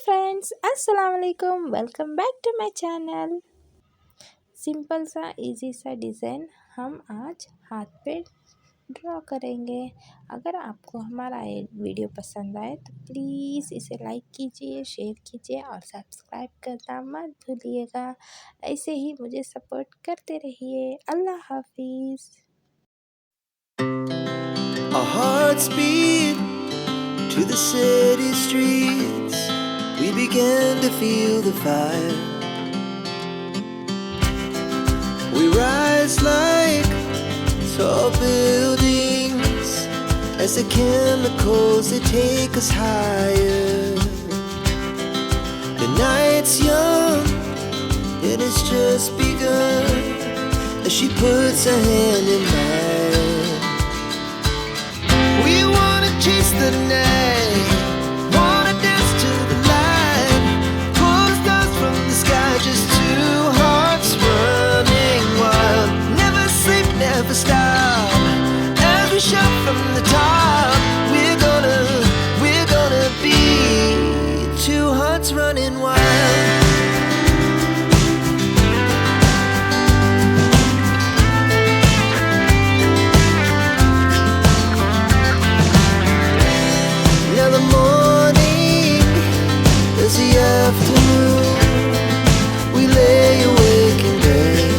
Friends, अस्सलाम वालेकुम। Welcome back to my channel. Simple सा इजी सा डिज़ाइन हम आज हाथ पे ड्रॉ करेंगे। अगर आपको हमारा ये वीडियो पसंद आए तो प्लीज़ इसे लाइक कीजिए, शेयर कीजिए और सब्सक्राइब करना मत भूलिएगा। ऐसे ही मुझे सपोर्ट करते रहिए। अल्लाह हाफिज़। Our hearts beat to the city streets. We began to feel the fire. We rise like tall buildings as the chemicals they take us higher. The night's young and it's just begun as she puts her hand in mine. We wanna chase the night, wanna dance to the light, pull stars from the sky, just two hearts running wild. Never sleep, never stop, as we shout from the top. We're gonna be two hearts running wild. Now the morning is the afternoon. We lay awake in bed.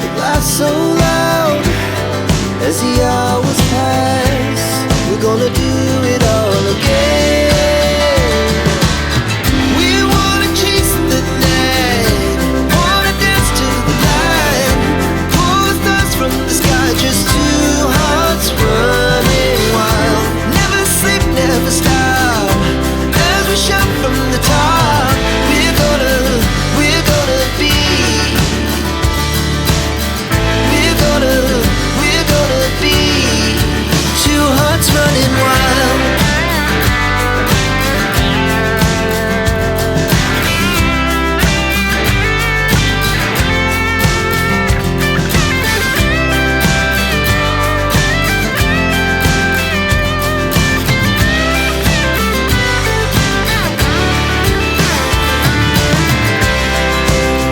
The laughs so loud as the hours pass. We're gonna do it all again. We wanna chase the night, wanna dance to the light, pull stars from the sky, just two hearts running wild. Never sleep, never stop, as we shout from the top. We're gonna be. We're gonna be two hearts running wild.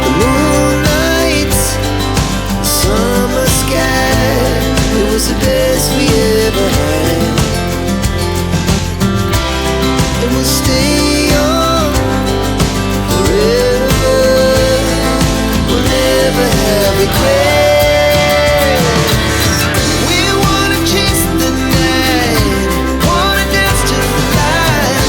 The moonlight, summer sky, it was the best we ever had. And we'll stay on forever. We'll never have regrets. We wanna chase the night, wanna dance to the light,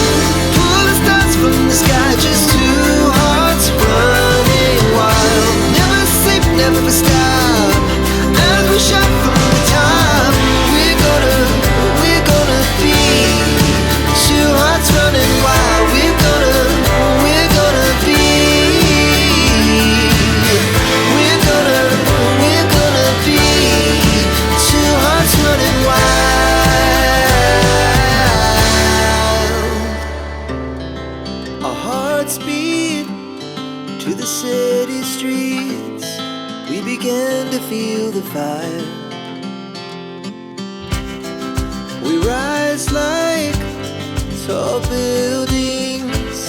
pull the stars from the sky, just two hearts running wild. Never sleep, never stop, as we shout from the top. We're gonna be two hearts running wild. We're gonna be. We're gonna be two hearts running wild. Our hearts beat to the city streets. We began to feel the fire. We rise like tall buildings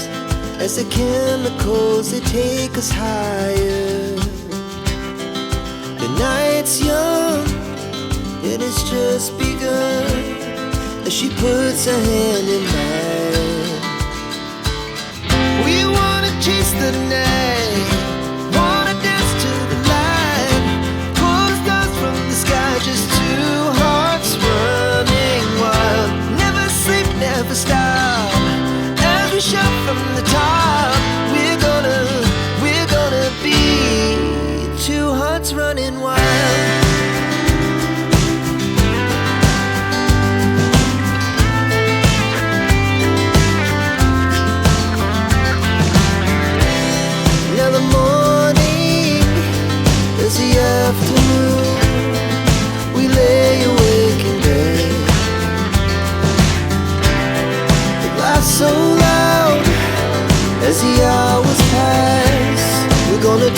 as the chemicals they take us higher. The night's young and it's just begun as she puts her hand in mine. We wanna chase the night, wanna dance to the light, pull stars from the sky, just two hearts running wild. Never sleep, never stop, as we shout from the top. We're gonna be two hearts running wild. Now the morning is the afternoon. We lay awake in bed. The laughs so loud as the hours pass. We're gonna